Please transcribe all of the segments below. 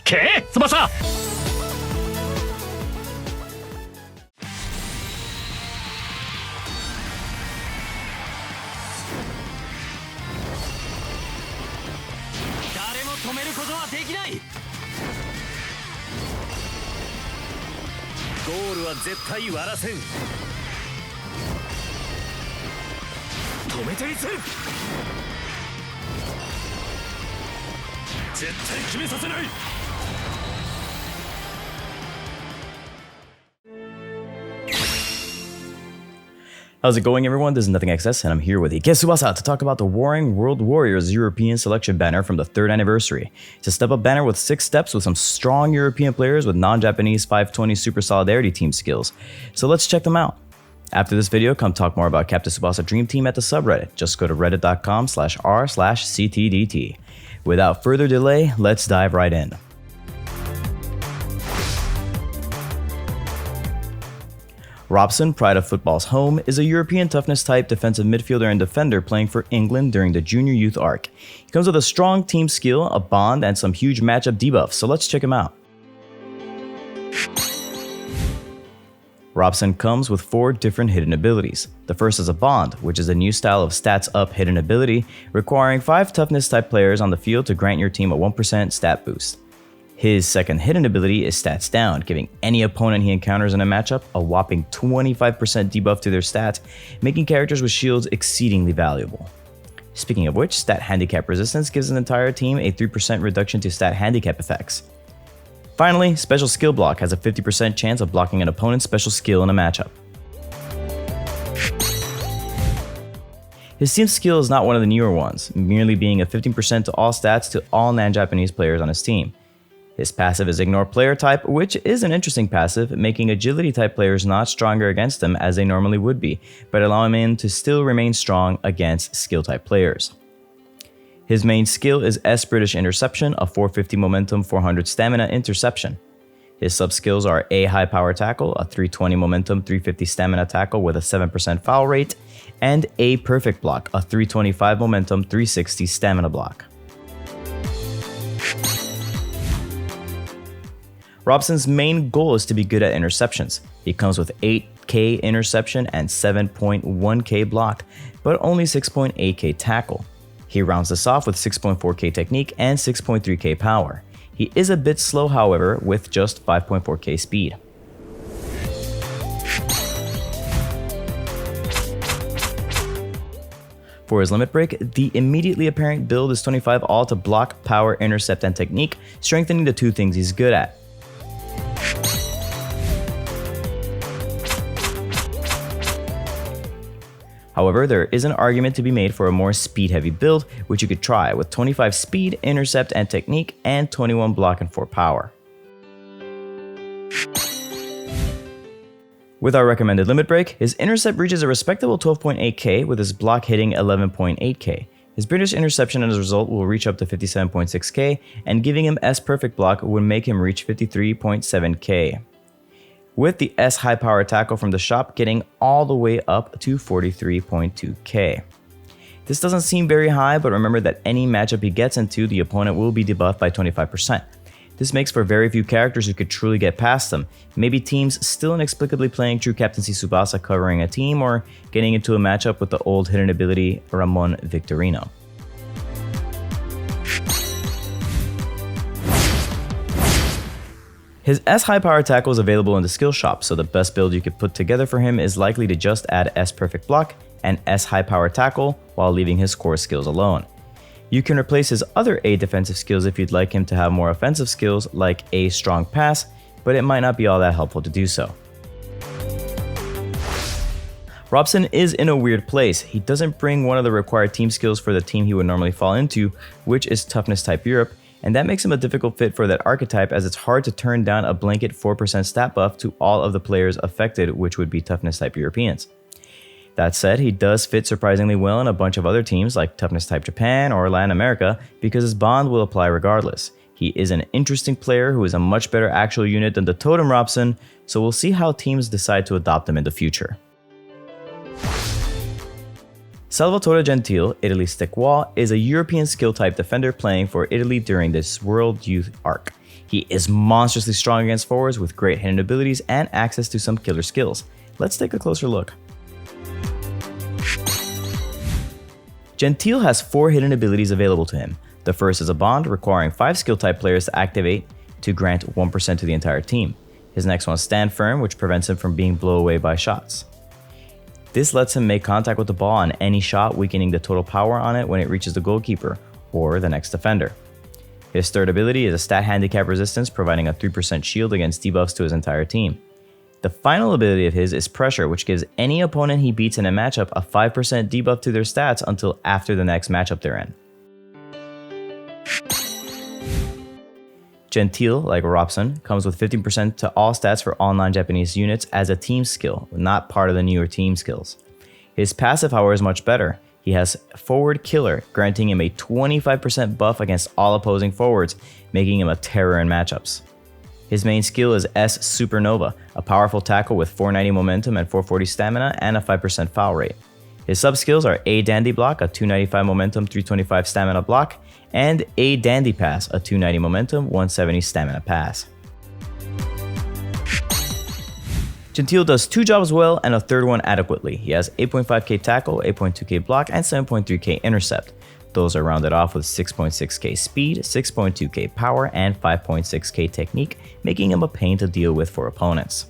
け翼。誰も止めることはできない。ゴールは絶対割らせん。止めてみせる。絶対決めさせない。How's it going, everyone? This is nothingxs, and I'm here with Tsubasa to talk about the Warring World Warriors European Selection banner from the 3rd anniversary. It's a step-up banner with 6 steps with some strong European players with non-Japanese 520 Super Solidarity team skills. So let's check them out. After this video, come talk more about Captain Tsubasa Dream Team at the subreddit. Just go to reddit.com/r/ctdt. Without further delay, let's dive right in. Robson, pride of football's home, is a European toughness type defensive midfielder and defender playing for England during the junior youth arc. He comes with a strong team skill, a bond, and some huge matchup debuffs, so let's check him out. Robson comes with 4 different hidden abilities. The first is a bond, which is a new style of stats up hidden ability, requiring 5 toughness type players on the field to grant your team a 1% stat boost. His second hidden ability is stats down, giving any opponent he encounters in a matchup a whopping 25% debuff to their stats, making characters with shields exceedingly valuable. Speaking of which, stat handicap resistance gives an entire team a 3% reduction to stat handicap effects. Finally, special skill block has a 50% chance of blocking an opponent's special skill in a matchup. His team skill is not one of the newer ones, merely being a 15% to all stats to all non-Japanese players on his team. His passive is Ignore Player type, which is an interesting passive, making agility type players not stronger against him as they normally would be, but allowing him to still remain strong against skill type players. His main skill is S British Interception, a 450 momentum, 400 stamina interception. His sub-skills are A High Power Tackle, a 320 momentum, 350 stamina tackle with a 7% foul rate, and A Perfect Block, a 325 momentum, 360 stamina block. Robson's main goal is to be good at interceptions. He comes with 8k interception and 7.1k block, but only 6.8k tackle. He rounds this off with 6.4k technique and 6.3k power. He is a bit slow, however, with just 5.4k speed. For his limit break, the immediately apparent build is 25 all to block, power, intercept, and technique, strengthening the 2 things he's good at. However, there is an argument to be made for a more speed-heavy build, which you could try with 25 speed, intercept, and technique, and 21 block and 4 power. With our recommended limit break, his intercept reaches a respectable 12.8k with his block hitting 11.8k. His British interception as a result will reach up to 57.6k, and giving him S perfect block would make him reach 53.7k. With the S high power tackle from the shop getting all the way up to 43.2k. This doesn't seem very high, but remember that any matchup he gets into, the opponent will be debuffed by 25%. This makes for very few characters who could truly get past them. Maybe teams still inexplicably playing true Captaincy Tsubasa covering a team, or getting into a matchup with the old hidden ability Ramon Victorino. His S high power tackle is available in the skill shop, so the best build you could put together for him is likely to just add S perfect block and S high power tackle while leaving his core skills alone. You can replace his other A defensive skills if you'd like him to have more offensive skills like A strong pass, but it might not be all that helpful to do so. Robson is in a weird place. He doesn't bring one of the required team skills for the team he would normally fall into, which is toughness type Europe, and that makes him a difficult fit for that archetype, as it's hard to turn down a blanket 4% stat buff to all of the players affected, which would be toughness type Europeans. That said, he does fit surprisingly well in a bunch of other teams like toughness type Japan or Latin America, because his bond will apply regardless. He is an interesting player who is a much better actual unit than the Totem Robson, so we'll see how teams decide to adopt him in the future. Salvatore Gentile, Italy's Stick Wall, is a European skill type defender playing for Italy during this World Youth arc. He is monstrously strong against forwards with great hidden abilities and access to some killer skills. Let's take a closer look. Gentile has 4 hidden abilities available to him. The first is a bond requiring 5 skill type players to activate to grant 1% to the entire team. His next one is stand firm, which prevents him from being blown away by shots. This lets him make contact with the ball on any shot, weakening the total power on it when it reaches the goalkeeper or the next defender. His third ability is a stat handicap resistance, providing a 3% shield against debuffs to his entire team. The final ability of his is pressure, which gives any opponent he beats in a matchup a 5% debuff to their stats until after the next matchup they're in. Gentile, like Robson, comes with 15% to all stats for all non-Japanese units as a team skill, not part of the newer team skills. His passive, however, is much better. He has Forward Killer, granting him a 25% buff against all opposing forwards, making him a terror in matchups. His main skill is S Supernova, a powerful tackle with 490 momentum and 440 stamina and a 5% foul rate. His sub-skills are A Dandy Block, a 295 momentum, 325 stamina block, and A Dandy Pass, a 290 momentum, 170 stamina pass. Gentile does 2 jobs well and a third one adequately. He has 8.5k tackle, 8.2k block, and 7.3k intercept. Those are rounded off with 6.6k speed, 6.2k power, and 5.6k technique, making him a pain to deal with for opponents.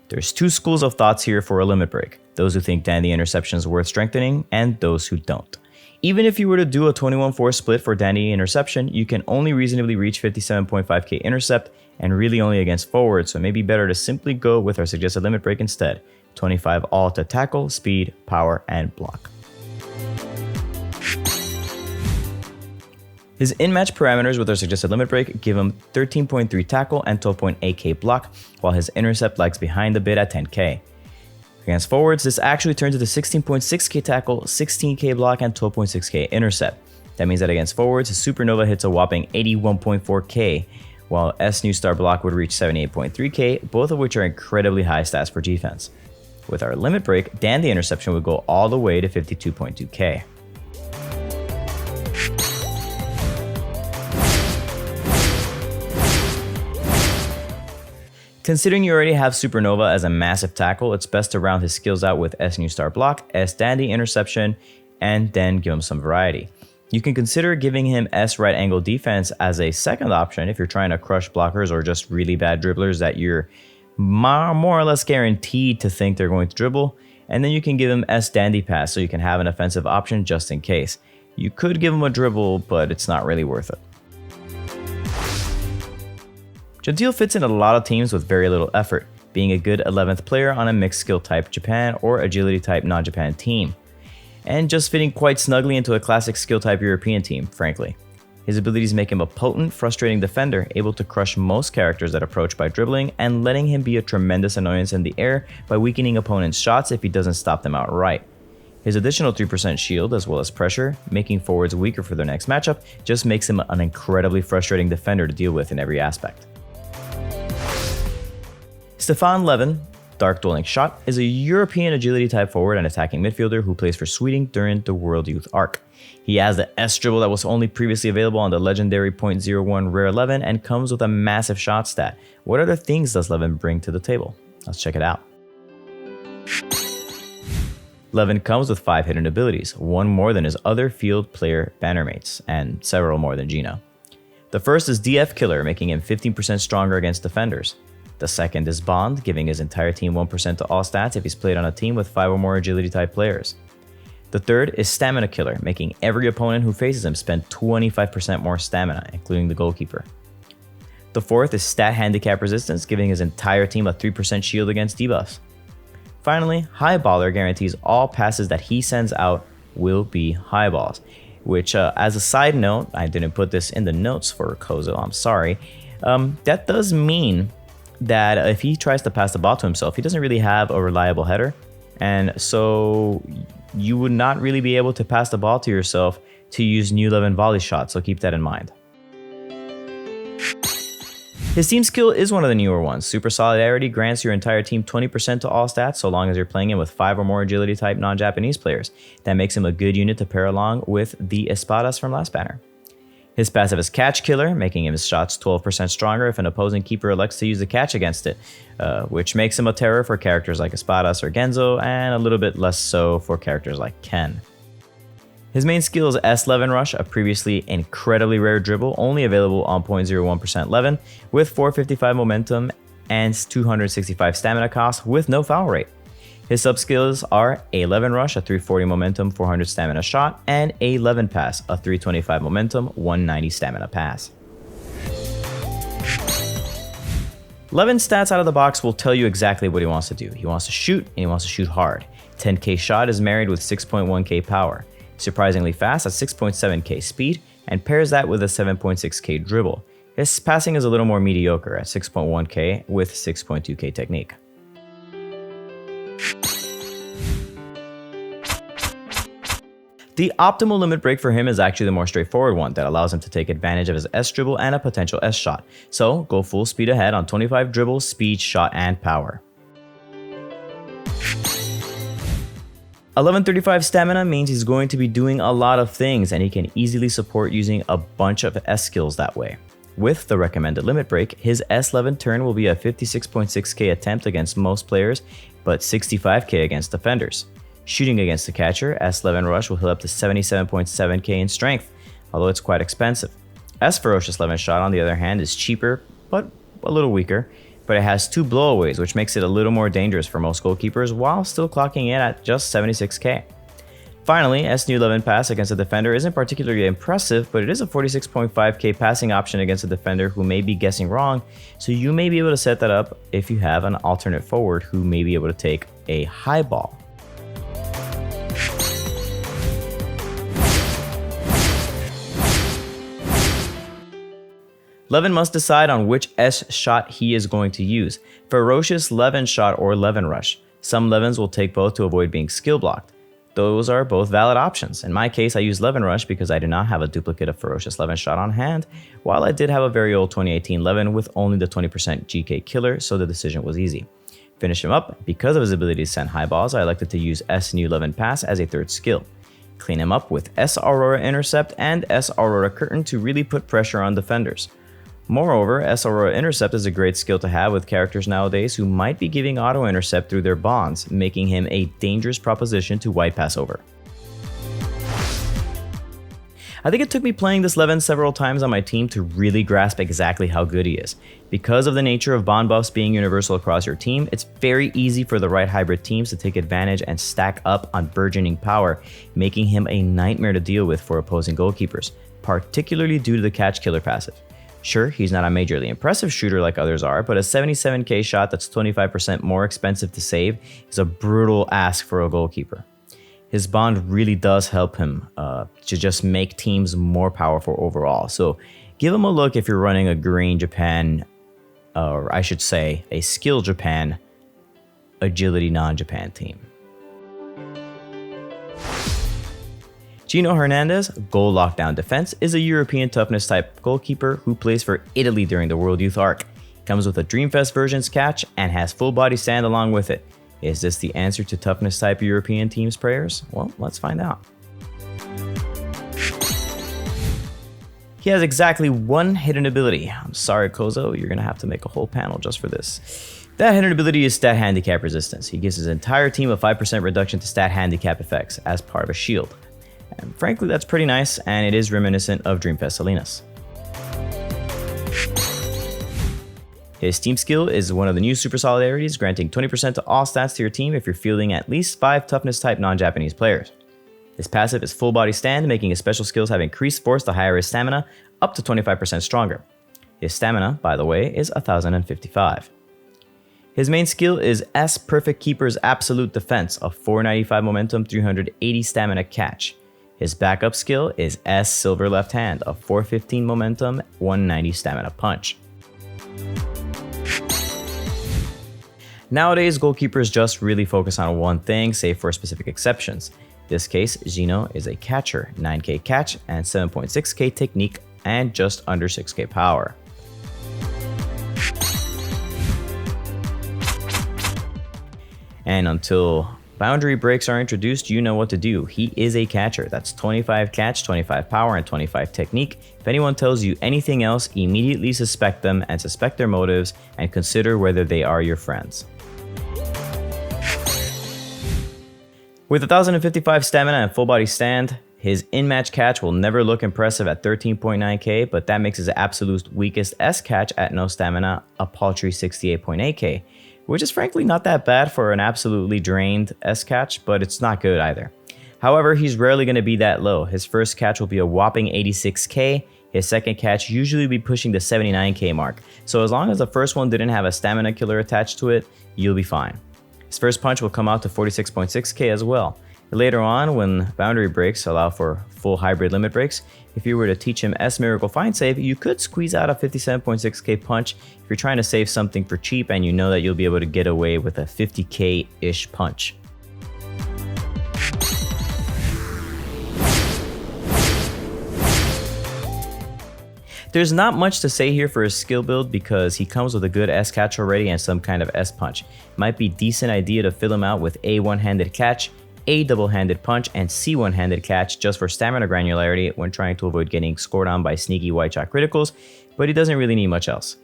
There's 2 schools of thoughts here for a limit break. Those who think Dandy Interception is worth strengthening, and those who don't. Even if you were to do a 21-4 split for Dandy Interception, you can only reasonably reach 57.5k intercept, and really only against forwards, so it may be better to simply go with our suggested limit break instead. 25 all to tackle, speed, power, and block. His in-match parameters with our suggested limit break give him 13.3 tackle and 12.8k block, while his intercept lags behind a bit at 10k. Against forwards, this actually turns into 16.6k tackle, 16k block, and 12.6k intercept. That means that against forwards, his Supernova hits a whopping 81.4k, while S New Star block would reach 78.3k, both of which are incredibly high stats for defense. With our limit break, Dandy Interception would go all the way to 52.2k. Considering you already have Supernova as a massive tackle, it's best to round his skills out with S New Star Block, S Dandy Interception, and then give him some variety. You can consider giving him S Right Angle Defense as a second option if you're trying to crush blockers or just really bad dribblers that you're more or less guaranteed to think they're going to dribble, and then you can give him S Dandy Pass so you can have an offensive option just in case. You could give him a dribble, but it's not really worth it. Gentile fits in a lot of teams with very little effort, being a good 11th player on a mixed skill type Japan or agility type non-Japan team, and just fitting quite snugly into a classic skill type European team, frankly. His abilities make him a potent, frustrating defender, able to crush most characters that approach by dribbling and letting him be a tremendous annoyance in the air by weakening opponents' shots if he doesn't stop them outright. His additional 3% shield as well as pressure, making forwards weaker for their next matchup, just makes him an incredibly frustrating defender to deal with in every aspect. Stefan Levin, Dark Dwelling Shot, is a European agility type forward and attacking midfielder who plays for Sweden during the World Youth Arc. He has the S dribble that was only previously available on the legendary .01 Rare Levin and comes with a massive shot stat. What other things does Levin bring to the table? Let's check it out. Levin comes with 5 hidden abilities, 1 more than his other field player bannermates, and several more than Zino. The first is DF Killer, making him 15% stronger against defenders. The second is Bond, giving his entire team 1% to all stats if he's played on a team with 5 or more agility type players. The third is Stamina Killer, making every opponent who faces him spend 25% more stamina, including the goalkeeper. The fourth is Stat Handicap Resistance, giving his entire team a 3% shield against debuffs. Finally, High Baller guarantees all passes that he sends out will be high balls, which as a side note, I didn't put this in the notes for Kozo, I'm sorry, that does mean that if he tries to pass the ball to himself, he doesn't really have a reliable header, and so you would not really be able to pass the ball to yourself to use new Levin volley shots, so keep that in mind. His team skill is one of the newer ones. Super Solidarity grants your entire team 20% to all stats so long as you're playing him with 5 or more agility type non-Japanese players. That makes him a good unit to pair along with the Espadas from last banner. His passive is Catch Killer, making his shots 12% stronger if an opposing keeper elects to use the catch against it, which makes him a terror for characters like Espadas or Genzo, and a little bit less so for characters like Ken. His main skill is S Levin Rush, a previously incredibly rare dribble, only available on 0.01% Levin, with 455 momentum and 265 stamina cost with no foul rate. His sub-skills are A Levin Rush, a 340 momentum, 400 stamina shot, and A Levin Pass, a 325 momentum, 190 stamina pass. Levin's stats out of the box will tell you exactly what he wants to do. He wants to shoot, and he wants to shoot hard. 10k shot is married with 6.1k power. Surprisingly fast at 6.7k speed, and pairs that with a 7.6k dribble. His passing is a little more mediocre at 6.1k with 6.2k technique. The optimal limit break for him is actually the more straightforward one that allows him to take advantage of his S dribble and a potential S shot. So go full speed ahead on 25 dribble, speed, shot, and power. 1135 stamina means he's going to be doing a lot of things, and he can easily support using a bunch of S skills that way. With the recommended limit break, his S11 turn will be a 56.6k attempt against most players, but 65k against defenders. Shooting against the catcher, S11 Rush will heal up to 77.7k in strength, although it's quite expensive. S Ferocious Levin Shot, on the other hand, is cheaper, but a little weaker, but it has 2 blowaways, which makes it a little more dangerous for most goalkeepers while still clocking in at just 76k. Finally, S New Levin Pass against a defender isn't particularly impressive, but it is a 46.5k passing option against a defender who may be guessing wrong, so you may be able to set that up if you have an alternate forward who may be able to take a high ball. Levin must decide on which S shot he is going to use, Ferocious Levin Shot or Levin Rush. Some Levins will take both to avoid being skill blocked. Those are both valid options. In my case, I use Levin Rush because I do not have a duplicate of Ferocious Levin Shot on hand, while I did have a very old 2018 Levin with only the 20% GK killer, so the decision was easy. Finish him up, because of his ability to send high balls, I elected to use S New Levin Pass as a third skill. Clean him up with S Aurora Intercept and S Aurora Curtain to really put pressure on defenders. Moreover, S Aurora Intercept is a great skill to have with characters nowadays who might be giving auto intercept through their bonds, making him a dangerous proposition to white pass over. I think it took me playing this Levin several times on my team to really grasp exactly how good he is. Because of the nature of bond buffs being universal across your team, it's very easy for the right hybrid teams to take advantage and stack up on burgeoning power, making him a nightmare to deal with for opposing goalkeepers, particularly due to the catch killer passive. Sure, he's not a majorly impressive shooter like others are, but a 77k shot that's 25% more expensive to save is a brutal ask for a goalkeeper. His bond really does help him to just make teams more powerful overall, so give him a look if you're running a Green Japan, or I should say a Skill Japan, Agility non-Japan team. Gino Hernandez, Goal Lockdown Defense, is a European toughness type goalkeeper who plays for Italy during the World Youth Arc. Comes with a Dreamfest version's catch and has full body stand along with it. Is this the answer to toughness type European teams' prayers? Well, let's find out. He has exactly one hidden ability. I'm sorry, Kozo, you're gonna have to make a whole panel just for this. That hidden ability is Stat Handicap Resistance. He gives his entire team a 5% reduction to stat handicap effects as part of a shield. And frankly, that's pretty nice, and it is reminiscent of Dreamfest Salinas. His team skill is one of the new super solidarities, granting 20% to all stats to your team if you're fielding at least 5 toughness type non-Japanese players. His passive is full body stand, making his special skills have increased force to higher his stamina, up to 25% stronger. His stamina, by the way, is 1055. His main skill is S Perfect Keeper's Absolute Defense, a 495 momentum, 380 stamina catch. His backup skill is S Silver Left Hand, a 415 momentum, 190 stamina punch. Nowadays, goalkeepers just really focus on one thing, save for specific exceptions. This case, Zino is a catcher, 9k catch and 7.6k technique and just under 6k power. And until boundary breaks are introduced, you know what to do. He is a catcher. That's 25 catch, 25 power, and 25 technique. If anyone tells you anything else, immediately suspect them and suspect their motives and consider whether they are your friends. With 1055 stamina and full body stand, his in-match catch will never look impressive at 13.9k, but that makes his absolute weakest S catch at no stamina a paltry 68.8k, which is frankly not that bad for an absolutely drained S catch, but it's not good either. However, he's rarely going to be that low. His first catch will be a whopping 86k, his second catch usually be pushing the 79k mark, so as long as the first one didn't have a stamina killer attached to it, you'll be fine. His first punch will come out to 46.6k as well. Later on, when boundary breaks allow for full hybrid limit breaks, if you were to teach him S Miracle Find Save, you could squeeze out a 57.6k punch if you're trying to save something for cheap and you know that you'll be able to get away with a 50k-ish punch. There's not much to say here for his skill build because he comes with a good S catch already and some kind of S punch. Might be a decent idea to fill him out with A one-handed catch, A double-handed punch, and C one-handed catch just for stamina granularity when trying to avoid getting scored on by sneaky white shot criticals, but he doesn't really need much else.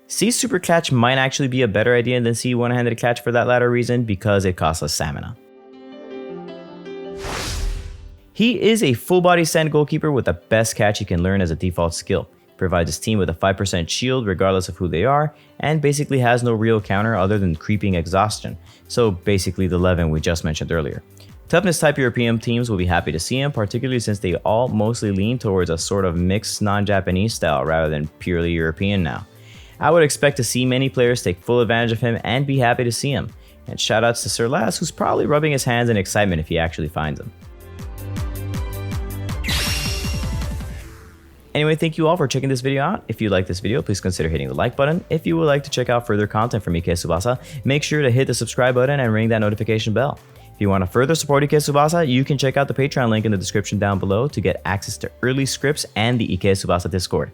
C super catch might actually be a better idea than C one-handed catch for that latter reason because it costs less stamina. He is a full body stand goalkeeper with the best catch he can learn as a default skill. Provides his team with a 5% shield regardless of who they are, and basically has no real counter other than creeping exhaustion, so basically the Levin we just mentioned earlier. Toughness type European teams will be happy to see him, particularly since they all mostly lean towards a sort of mixed non-Japanese style rather than purely European now. I would expect to see many players take full advantage of him and be happy to see him, and shoutouts to Sir Lass, who's probably rubbing his hands in excitement if he actually finds him. Anyway, thank you all for checking this video out. If you like this video, please consider hitting the like button. If you would like to check out further content from Tsubasa, make sure to hit the subscribe button and ring that notification bell. If you want to further support Tsubasa, you can check out the Patreon link in the description down below to get access to early scripts and the Tsubasa Discord.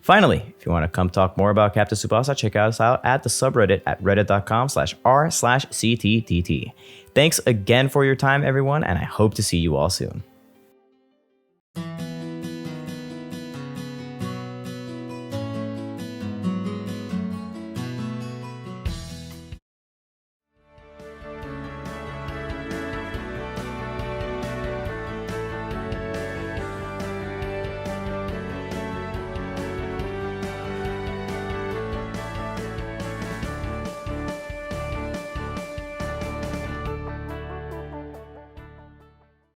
Finally, if you want to come talk more about Captain Tsubasa, check us out at the subreddit at reddit.com/r/cttt. Thanks again for your time, everyone, and I hope to see you all soon.